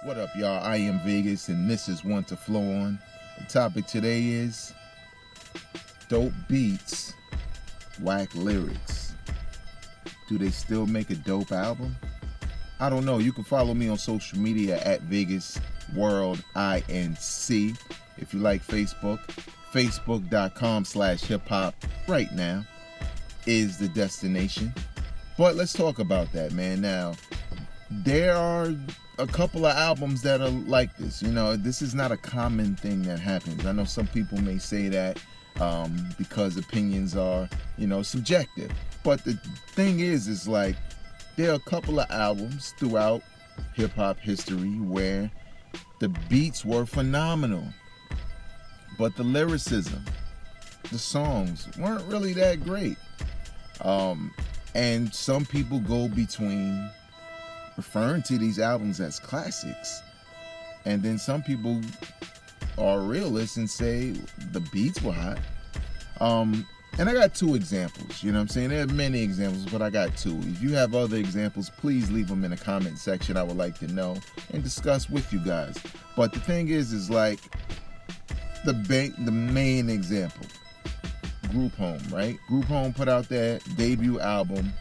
What up, y'all? I am Vegas, and this is One2FlowOn. The topic today is dope beats, whack lyrics. Do they still make a dope album? I don't know. You can follow me on social media at Vegas World INC. If you like Facebook, facebook.com/hip-hop right now is the destination. But let's talk about that, man. Now, there are a couple of albums that are like this. You know, this is not a common thing that happens. I know some people may say that because opinions are, subjective. But the thing is like, there are a couple of albums throughout hip-hop history where the beats were phenomenal, but the lyricism, the songs weren't really that great. And some people go between referring to these albums as classics, and then some people are realists and say the beats were hot. And I got two examples, you know what I'm saying? There are many examples, but I got two. If you have other examples, please leave them in the comment section. I would like to know and discuss with you guys. But the thing is like the main example, Group Home, right? Group Home put out their debut album.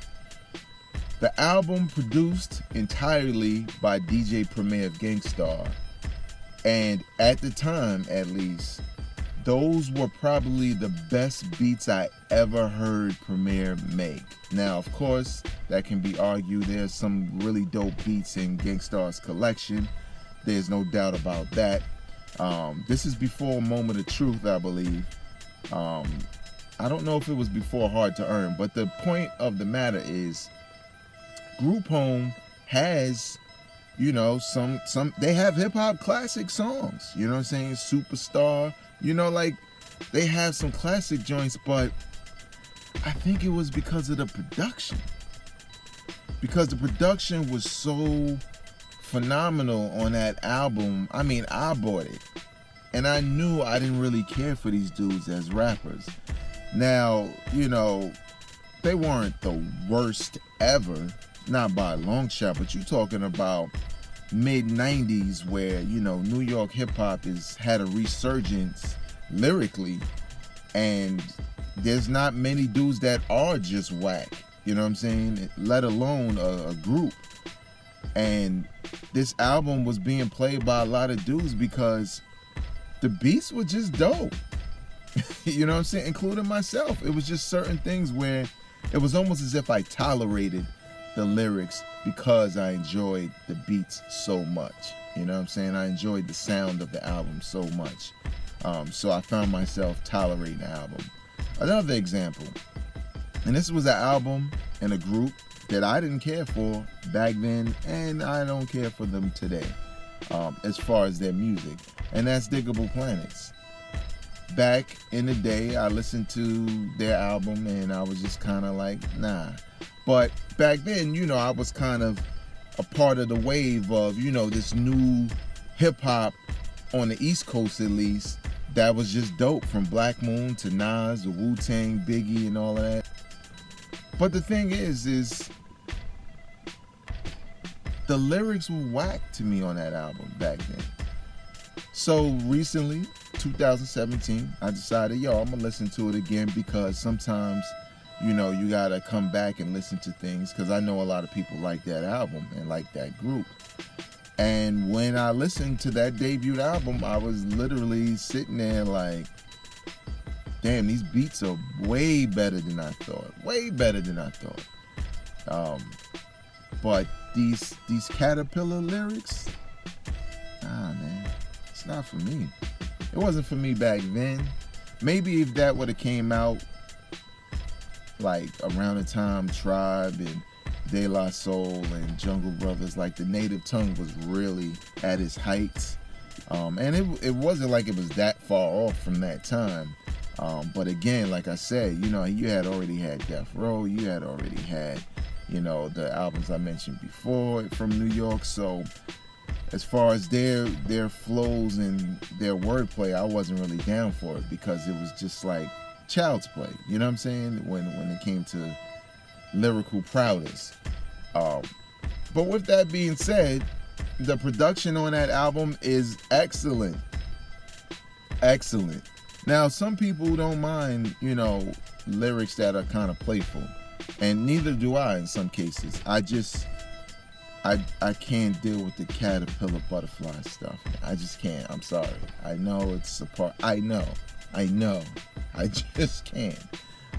The album produced entirely by DJ Premier of Gang Starr, and at the time, at least, those were probably the best beats I ever heard Premier make. Now, of course, that can be argued. There's some really dope beats in Gang Starr's collection. There's no doubt about that. This is before Moment of Truth, I believe. I don't know if it was before Hard to Earn, but the point of the matter is, Group Home has, some they have hip-hop classic songs, you know what I'm saying? Superstar, they have some classic joints, but I think it was because of the production. Because the production was so phenomenal on that album. I mean, I bought it, and I knew I didn't really care for these dudes as rappers. Now, they weren't the worst ever, not by a long shot, but you're talking about mid-90s where, New York hip-hop had a resurgence lyrically, and there's not many dudes that are just whack, you know what I'm saying, let alone a group. And this album was being played by a lot of dudes because the beats were just dope. You know what I'm saying? Including myself. It was just certain things where it was almost as if I tolerated the lyrics because I enjoyed the beats so much. You know what I'm saying? I enjoyed the sound of the album so much. So I found myself tolerating the album. Another example, and this was an album and a group that I didn't care for back then, and I don't care for them today, as far as their music, and that's Diggable Planets. Back in the day, I listened to their album and I was just kind of like, nah. But back then, I was kind of a part of the wave of, this new hip hop on the East Coast, at least, that was just dope, from Black Moon to Nas to Wu-Tang, Biggie, and all of that. But the thing is the lyrics were whack to me on that album back then. So recently, 2017, I decided, I'm gonna listen to it again, because sometimes, you gotta come back and listen to things, because I know a lot of people like that album and like that group. And when I listened to that debut album, I was literally sitting there like, damn, these beats are way better than I thought. Way better than I thought. But these Caterpillar lyrics, man, it's not for me. It wasn't for me back then. Maybe if that would have came out like around the time Tribe and De La Soul and Jungle Brothers, like the native tongue was really at its heights. And it wasn't like it was that far off from that time. But again, like I said, you had already had Death Row, you had already had, the albums I mentioned before from New York. So as far as their flows and their wordplay, I wasn't really down for it, because it was just like child's play, you know what I'm saying, when it came to lyrical prowess. But with that being said, The production on that album is excellent. Excellent. Now, some people don't mind, lyrics that are kind of playful. And neither do I in some cases. I can't deal with the caterpillar butterfly stuff. I just can't. I'm sorry. I know it's a part. I know. I just can't.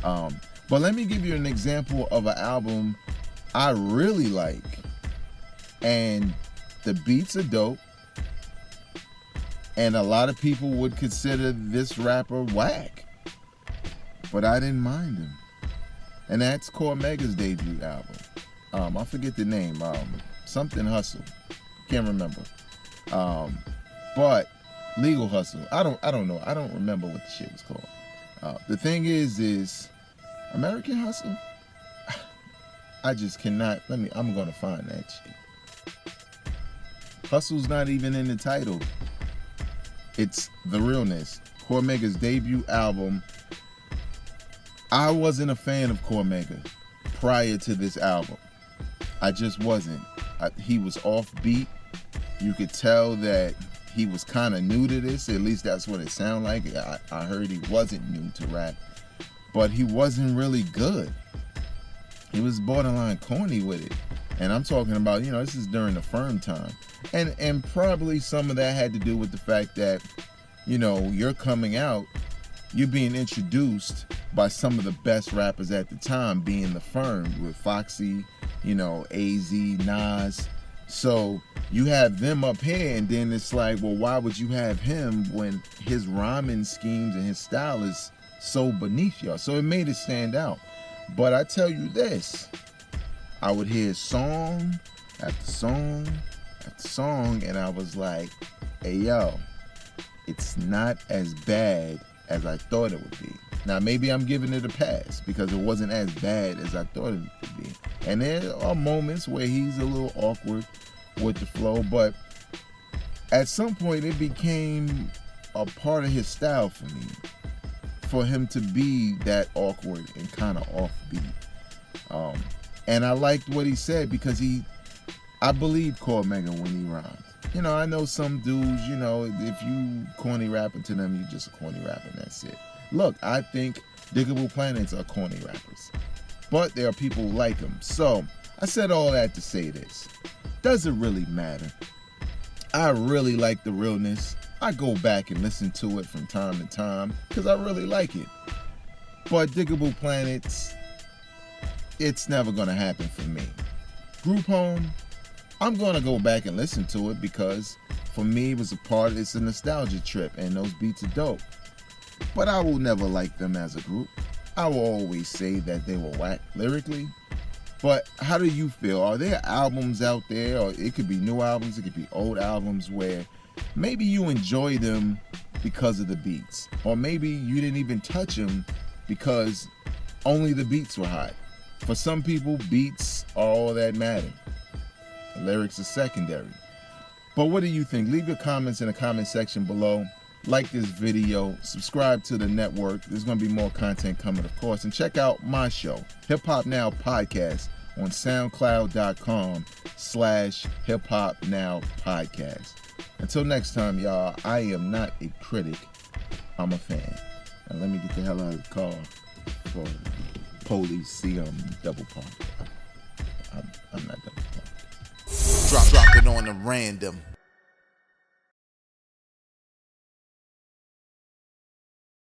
But let me give you an example of an album I really like. And the beats are dope. And a lot of people would consider this rapper whack. But I didn't mind him. And that's Cormega's debut album. I forget the name. Something Hustle. Can't remember. But Legal Hustle. I don't know. I don't remember what the shit was called. The thing is American Hustle? I just cannot. I'm gonna find that shit. Hustle's not even in the title. It's The Realness. Cormega's debut album. I wasn't a fan of Cormega prior to this album. I just wasn't. He was offbeat. You could tell that he was kind of new to this. At least that's what it sounded like. I heard he wasn't new to rap. But he wasn't really good. He was borderline corny with it. And I'm talking about, this is during the Firm time. And probably some of that had to do with the fact that, you're coming out, you're being introduced by some of the best rappers at the time, being the Firm with Foxy, AZ, Nas. So you have them up here, and then it's like, well, why would you have him when his rhyming schemes and his style is so beneath y'all? So it made it stand out. But I tell you this, I would hear song after song after song, and I was like, hey, yo, it's not as bad as I thought it would be. Now, maybe I'm giving it a pass because it wasn't as bad as I thought it would be. And there are moments where he's a little awkward with the flow, but at some point it became a part of his style for me, for him to be that awkward and kind of offbeat. And I liked what he said because I believe Cormega when he rhymes. I know some dudes, if you corny rapping to them, you just a corny rapper and that's it. Look, I think Diggable Planets are corny rappers, but there are people who like them. So I said all that to say this. Does it really matter? I really like The Realness. I go back and listen to it from time to time because I really like it. But Diggable Planets, it's never going to happen for me. Group Home, I'm going to go back and listen to it because for me it's a nostalgia trip and those beats are dope. But I will never like them as a group. I will always say that they were whack lyrically. But how do you feel? Are there albums out there, or it could be new albums, it could be old albums, where maybe you enjoy them because of the beats, or maybe you didn't even touch them because only the beats were hot? For some people, beats are all that matter. The lyrics are secondary. But what do you think? Leave your comments in the comment section below. Like this video, subscribe to the network. There's going to be more content coming, of course. And check out my show, Hip Hop Now Podcast, on SoundCloud.com/Hip Hop Now Podcast. Until next time, y'all, I am not a critic. I'm a fan. Now let me get the hell out of the car before police see I'm double parked. I'm not double parked. Drop it on the random.